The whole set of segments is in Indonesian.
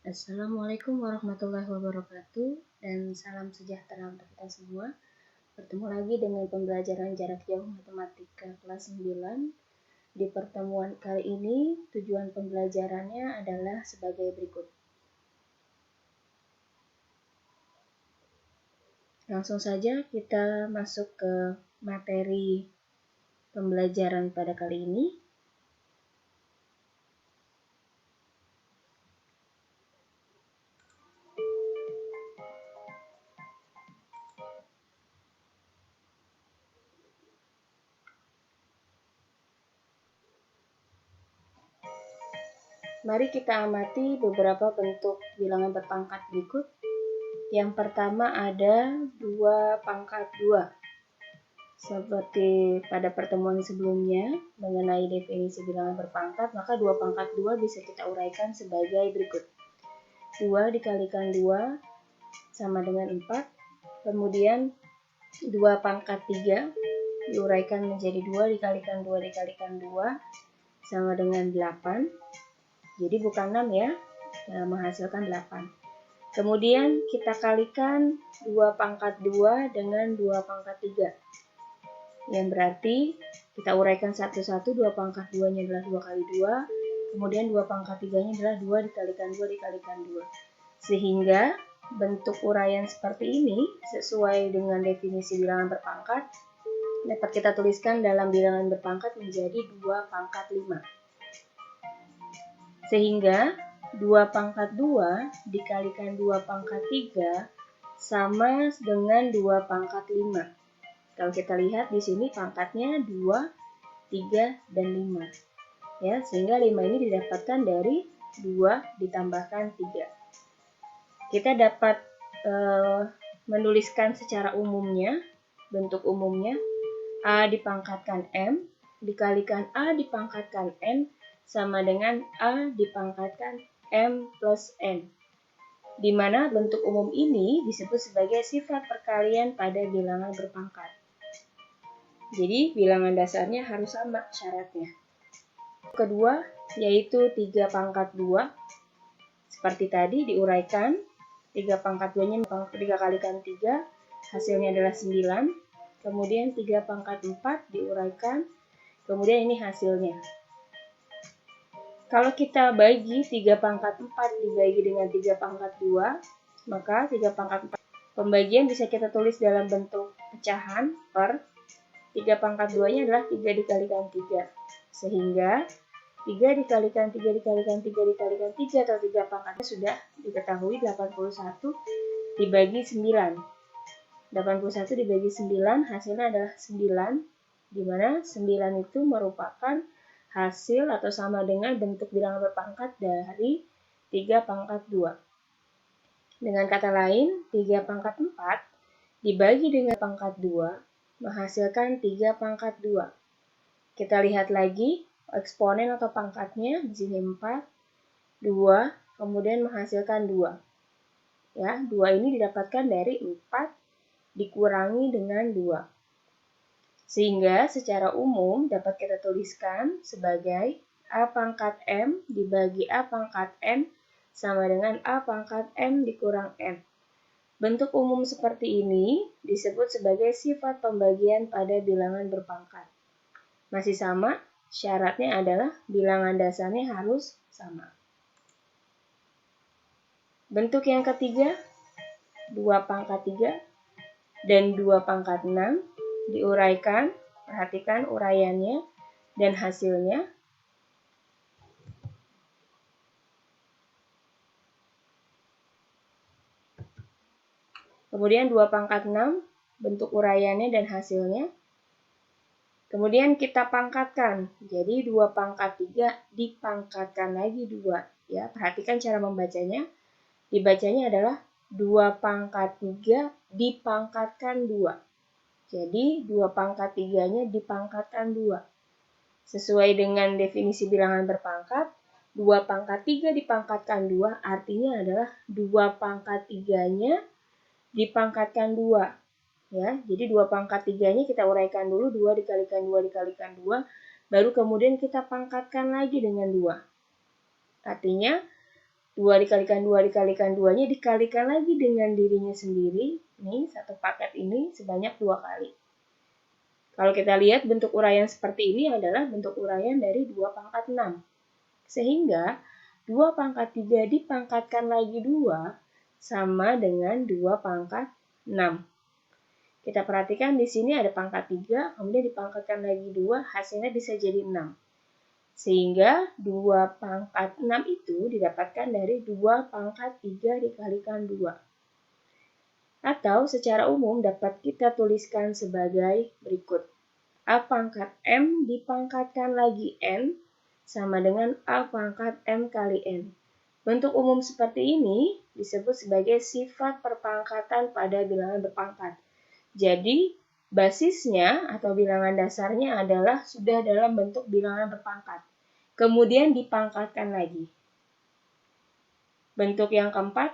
Assalamualaikum warahmatullahi wabarakatuh dan salam sejahtera untuk kita semua. Bertemu lagi dengan pembelajaran jarak jauh matematika kelas 9. Di pertemuan kali ini tujuan pembelajarannya adalah sebagai berikut. Langsung saja kita masuk ke materi pembelajaran pada kali ini. Mari kita amati beberapa bentuk bilangan berpangkat berikut. Yang pertama ada 2 pangkat 2. Seperti pada pertemuan sebelumnya mengenai definisi bilangan berpangkat, maka 2 pangkat 2 bisa kita uraikan sebagai berikut. 2 dikalikan 2 sama dengan 4. Kemudian 2 pangkat 3 diuraikan menjadi 2 dikalikan 2 dikalikan 2 sama dengan 8. Jadi bukan 6 ya, menghasilkan 8. Kemudian kita kalikan 2 pangkat 2 dengan 2 pangkat 3. Yang berarti kita uraikan satu-satu, 2 pangkat 2-nya adalah 2 kali 2. Kemudian 2 pangkat 3-nya adalah 2 dikalikan 2 dikalikan 2. Sehingga bentuk uraian seperti ini sesuai dengan definisi bilangan berpangkat dapat kita tuliskan dalam bilangan berpangkat menjadi 2 pangkat 5. Sehingga 2 pangkat 2 dikalikan 2 pangkat 3 sama dengan 2 pangkat 5. Kalau kita lihat di sini pangkatnya 2, 3, dan 5. Ya, sehingga 5 ini didapatkan dari 2 ditambahkan 3. Kita dapat menuliskan secara umumnya, bentuk umumnya A dipangkatkan M dikalikan A dipangkatkan N sama dengan A dipangkatkan M plus N. Di mana bentuk umum ini disebut sebagai sifat perkalian pada bilangan berpangkat. Jadi bilangan dasarnya harus sama syaratnya. Kedua yaitu 3 pangkat 2. Seperti tadi diuraikan, 3 pangkat 2-nya 3 kalikan 3, hasilnya adalah 9. Kemudian 3 pangkat 4 diuraikan, kemudian ini hasilnya. Kalau kita bagi 3 pangkat 4 dibagi dengan 3 pangkat 2, maka 3 pangkat 4 pembagian bisa kita tulis dalam bentuk pecahan per 3 pangkat 2-nya adalah 3 dikalikan 3. Sehingga 3 dikalikan 3 dikalikan 3 dikalikan 3 atau 3 pangkatnya sudah diketahui 81 dibagi 9. 81 dibagi 9 hasilnya adalah 9, di mana 9 itu merupakan hasil atau sama dengan bentuk bilangan berpangkat dari 3 pangkat 2. Dengan kata lain, 3 pangkat 4 dibagi dengan pangkat 2 menghasilkan 3 pangkat 2. Kita lihat lagi eksponen atau pangkatnya di sini 4, 2, kemudian menghasilkan 2. Ya, 2 ini didapatkan dari 4 dikurangi dengan 2. Sehingga secara umum dapat kita tuliskan sebagai A pangkat M dibagi A pangkat N sama dengan A pangkat M dikurang N. Bentuk umum seperti ini disebut sebagai sifat pembagian pada bilangan berpangkat. Masih sama, syaratnya adalah bilangan dasarnya harus sama. Bentuk yang ketiga, 2 pangkat 3 dan 2 pangkat 6 diuraikan, perhatikan uraiannya dan hasilnya. Kemudian 2 pangkat 6, bentuk uraiannya dan hasilnya. Kemudian kita pangkatkan, jadi 2 pangkat 3 dipangkatkan lagi 2. Ya, perhatikan cara membacanya. Dibacanya adalah 2 pangkat 3 dipangkatkan 2. Jadi 2 pangkat 3-nya dipangkatkan 2. Sesuai dengan definisi bilangan berpangkat, 2 pangkat 3 dipangkatkan 2 artinya adalah 2 pangkat 3-nya dipangkatkan 2. Ya, jadi 2 pangkat 3-nya kita uraikan dulu, 2 dikalikan 2 dikalikan 2, baru kemudian kita pangkatkan lagi dengan 2. Artinya 2 dikalikan 2 dikalikan 2-nya dikalikan lagi dengan dirinya sendiri. Nih, satu paket ini sebanyak 2 kali. Kalau kita lihat bentuk uraian seperti ini adalah bentuk uraian dari 2 pangkat 6. Sehingga 2 pangkat 3 dipangkatkan lagi 2 sama dengan 2 pangkat 6. Kita perhatikan di sini ada pangkat 3, kemudian dipangkatkan lagi 2, hasilnya bisa jadi 6. Sehingga 2 pangkat 6 itu didapatkan dari 2 pangkat 3 dikalikan 2. Atau secara umum dapat kita tuliskan sebagai berikut. A pangkat M dipangkatkan lagi N sama dengan A pangkat M kali N. Bentuk umum seperti ini disebut sebagai sifat perpangkatan pada bilangan berpangkat. Jadi, basisnya atau bilangan dasarnya adalah sudah dalam bentuk bilangan berpangkat. Kemudian dipangkatkan lagi. Bentuk yang keempat,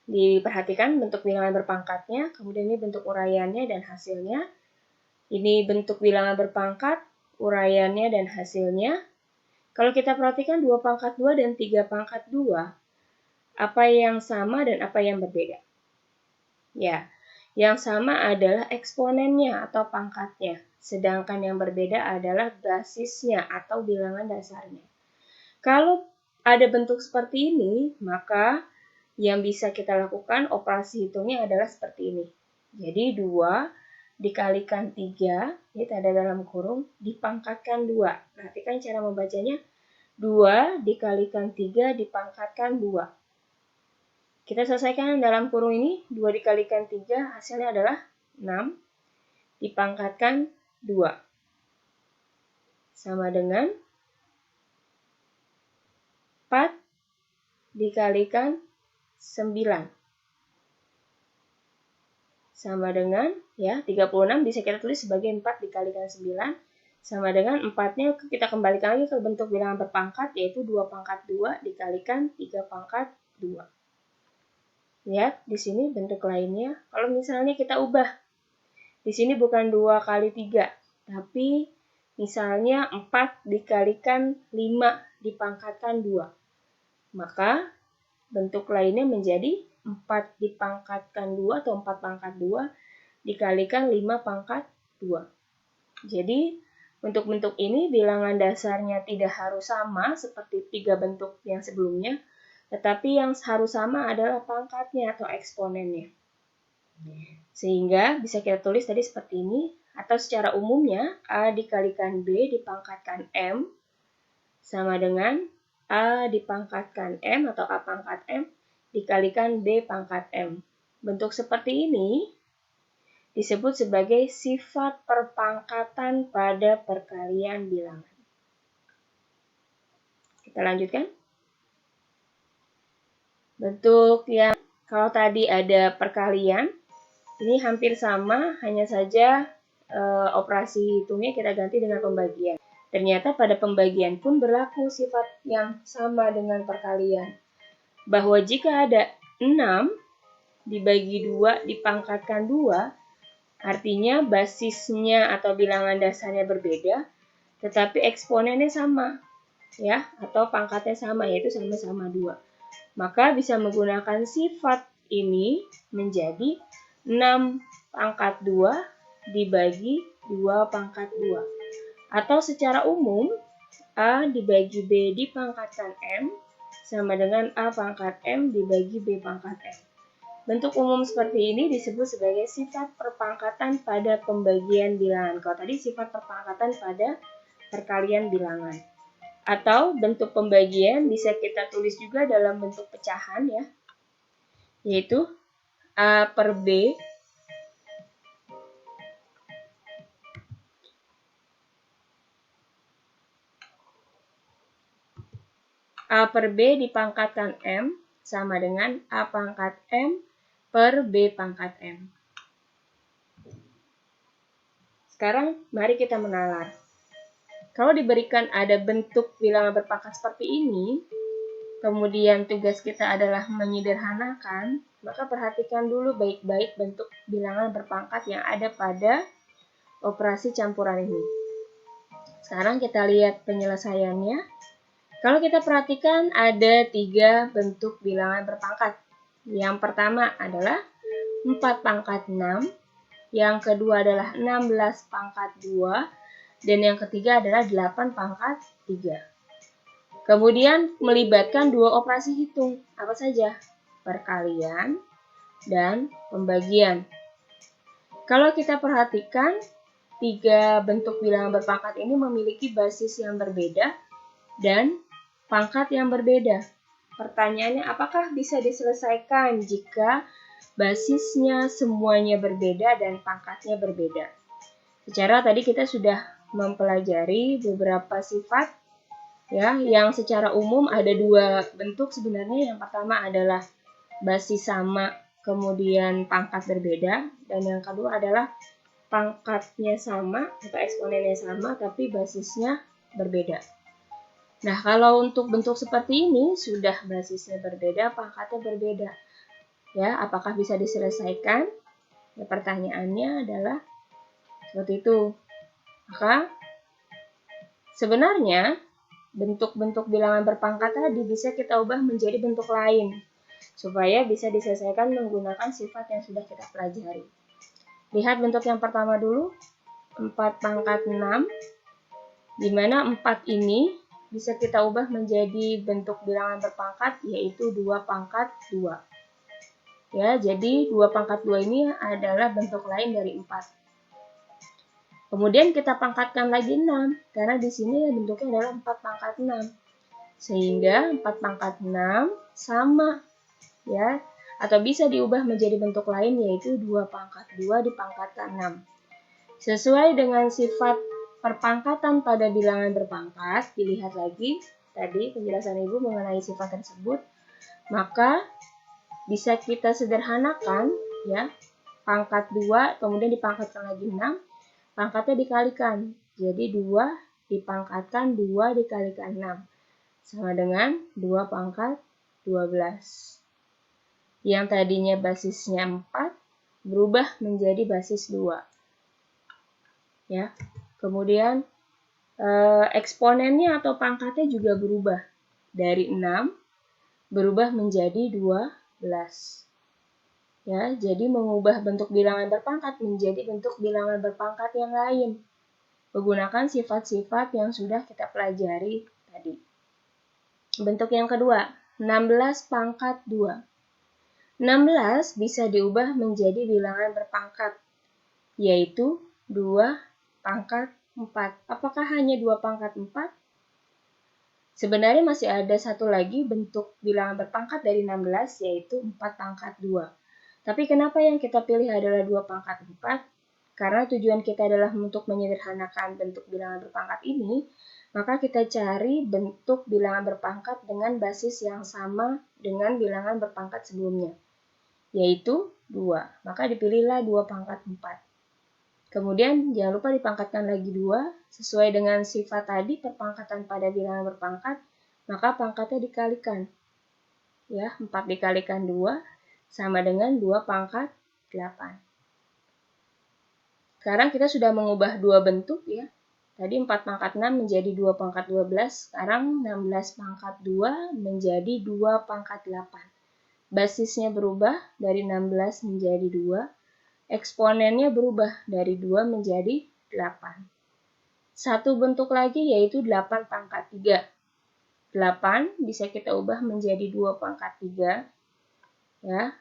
diperhatikan bentuk bilangan berpangkatnya, kemudian ini bentuk uraiannya dan hasilnya. Ini bentuk bilangan berpangkat, uraiannya dan hasilnya. Kalau kita perhatikan 2 pangkat 2 dan 3 pangkat 2, apa yang sama dan apa yang berbeda? Ya, yang sama adalah eksponennya atau pangkatnya, sedangkan yang berbeda adalah basisnya atau bilangan dasarnya. Kalau ada bentuk seperti ini, maka yang bisa kita lakukan operasi hitungnya adalah seperti ini. Jadi 2 dikalikan 3, ini ada dalam kurung, dipangkatkan 2. Perhatikan cara membacanya, 2 dikalikan 3 dipangkatkan 2. Kita selesaikan dalam kurung ini, 2 dikalikan 3, hasilnya adalah 6, dipangkatkan 2. Sama dengan 4 dikalikan 9. Sama dengan, ya, 36 bisa kita tulis sebagai 4 dikalikan 9. Sama dengan 4-nya kita kembalikan lagi ke bentuk bilangan berpangkat, yaitu 2 pangkat 2 dikalikan 3 pangkat 2. Lihat di sini bentuk lainnya. Kalau misalnya kita ubah, di sini bukan 2 kali 3, tapi misalnya 4 dikalikan 5 dipangkatkan 2. Maka bentuk lainnya menjadi 4 dipangkatkan 2 atau 4 pangkat 2 dikalikan 5 pangkat 2. Jadi untuk bentuk ini bilangan dasarnya tidak harus sama seperti 3 bentuk yang sebelumnya, tetapi yang harus sama adalah pangkatnya atau eksponennya. Sehingga bisa kita tulis tadi seperti ini, atau secara umumnya A dikalikan B dipangkatkan M sama dengan A dipangkatkan M atau A pangkat M dikalikan B pangkat M. Bentuk seperti ini disebut sebagai sifat perpangkatan pada perkalian bilangan. Kita lanjutkan. Bentuk yang kalau tadi ada perkalian, ini hampir sama, hanya saja operasi hitungnya kita ganti dengan pembagian. Ternyata pada pembagian pun berlaku sifat yang sama dengan perkalian. Bahwa jika ada 6 dibagi 2 dipangkatkan 2, artinya basisnya atau bilangan dasarnya berbeda, tetapi eksponennya sama, ya, atau pangkatnya sama, yaitu sama-sama 2. Maka bisa menggunakan sifat ini menjadi 6 pangkat 2 dibagi 2 pangkat 2. Atau secara umum, A dibagi B dipangkatkan M sama dengan A pangkat M dibagi B pangkat M. Bentuk umum seperti ini disebut sebagai sifat perpangkatan pada pembagian bilangan. Kalau tadi sifat perpangkatan pada perkalian bilangan. Atau bentuk pembagian bisa kita tulis juga dalam bentuk pecahan, ya, yaitu A per B dipangkatkan M sama dengan A pangkat M per B pangkat M. Sekarang mari kita menalar. Kalau diberikan ada bentuk bilangan berpangkat seperti ini, kemudian tugas kita adalah menyederhanakan, maka perhatikan dulu baik-baik bentuk bilangan berpangkat yang ada pada operasi campuran ini. Sekarang kita lihat penyelesaiannya. Kalau kita perhatikan ada 3 bentuk bilangan berpangkat. Yang pertama adalah 4 pangkat 6, yang kedua adalah 16 pangkat 2, dan yang ketiga adalah 8 pangkat 3. Kemudian melibatkan 2 operasi hitung. Apa saja? Perkalian dan pembagian. Kalau kita perhatikan, 3 bentuk bilangan berpangkat ini memiliki basis yang berbeda dan pangkat yang berbeda. Pertanyaannya, apakah bisa diselesaikan jika basisnya semuanya berbeda dan pangkatnya berbeda? Secara tadi kita sudah mempelajari beberapa sifat ya, yang secara umum ada 2 bentuk sebenarnya. Yang pertama adalah basis sama, kemudian pangkat berbeda, dan yang kedua adalah pangkatnya sama atau eksponennya sama tapi basisnya berbeda. Nah, kalau untuk bentuk seperti ini sudah basisnya berbeda, pangkatnya berbeda. Ya, apakah bisa diselesaikan? Ya, pertanyaannya adalah seperti itu. Maka sebenarnya bentuk-bentuk bilangan berpangkat tadi bisa kita ubah menjadi bentuk lain supaya bisa diselesaikan menggunakan sifat yang sudah kita pelajari. Lihat bentuk yang pertama dulu, 4 pangkat 6, di mana 4 ini bisa kita ubah menjadi bentuk bilangan berpangkat, yaitu 2 pangkat 2. Ya, jadi 2 pangkat 2 ini adalah bentuk lain dari 4. Kemudian kita pangkatkan lagi 6, karena di sini bentuknya adalah 4 pangkat 6. Sehingga 4 pangkat 6 sama, ya, atau bisa diubah menjadi bentuk lain, yaitu 2 pangkat 2 dipangkatkan 6. Sesuai dengan sifat perpangkatan pada bilangan berpangkat, dilihat lagi tadi penjelasan Ibu mengenai sifat tersebut, maka bisa kita sederhanakan ya, pangkat 2 kemudian dipangkatkan lagi 6, pangkatnya dikalikan. Jadi 2 dipangkatkan 2 dikalikan 6 sama dengan 2 pangkat 12. Yang tadinya basisnya 4 berubah menjadi basis 2. Ya. Kemudian eksponennya atau pangkatnya juga berubah dari 6 berubah menjadi 12. Ya, jadi mengubah bentuk bilangan berpangkat menjadi bentuk bilangan berpangkat yang lain menggunakan sifat-sifat yang sudah kita pelajari tadi. Bentuk yang kedua, 16 pangkat 2. 16 bisa diubah menjadi bilangan berpangkat, yaitu 2 pangkat 4. Apakah hanya 2 pangkat 4? Sebenarnya masih ada satu lagi bentuk bilangan berpangkat dari 16, yaitu 4 pangkat 2. Tapi kenapa yang kita pilih adalah 2 pangkat 4? Karena tujuan kita adalah untuk menyederhanakan bentuk bilangan berpangkat ini, maka kita cari bentuk bilangan berpangkat dengan basis yang sama dengan bilangan berpangkat sebelumnya, yaitu 2. Maka dipilihlah 2 pangkat 4. Kemudian jangan lupa dipangkatkan lagi 2, sesuai dengan sifat tadi perpangkatan pada bilangan berpangkat, maka pangkatnya dikalikan. Ya, 4 dikalikan 2 sama dengan 2 pangkat 8. Sekarang kita sudah mengubah 2 bentuk ya. Tadi 4 pangkat 6 menjadi 2 pangkat 12, sekarang 16 pangkat 2 menjadi 2 pangkat 8. Basisnya berubah dari 16 menjadi 2. Eksponennya berubah dari 2 menjadi 8. Satu bentuk lagi yaitu 8 pangkat 3. 8 bisa kita ubah menjadi 2 pangkat 3. Ya.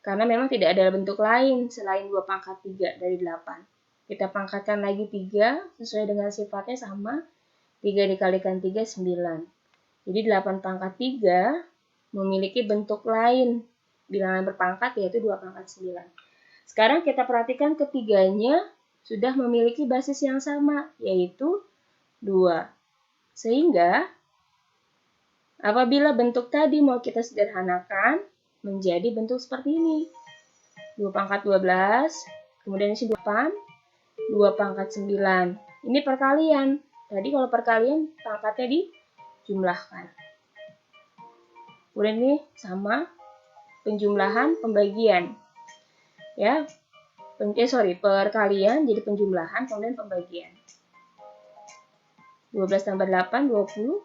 Karena memang tidak ada bentuk lain selain 2 pangkat 3 dari 8. Kita pangkatkan lagi 3 sesuai dengan sifatnya sama. 3 dikalikan 3, 9. Jadi 8 pangkat 3 memiliki bentuk lain bilangan berpangkat yaitu 2 pangkat 9. Sekarang kita perhatikan ketiganya sudah memiliki basis yang sama, yaitu 2. Sehingga, apabila bentuk tadi mau kita sederhanakan, menjadi bentuk seperti ini. 2 pangkat 12, kemudian isi 8, 2 pangkat 9. Ini perkalian. Tadi kalau perkalian, pangkatnya dijumlahkan. Kemudian ini sama, penjumlahan, pembagian. Ya, perkalian jadi penjumlahan kemudian pembagian. 12 tambah 8, 20,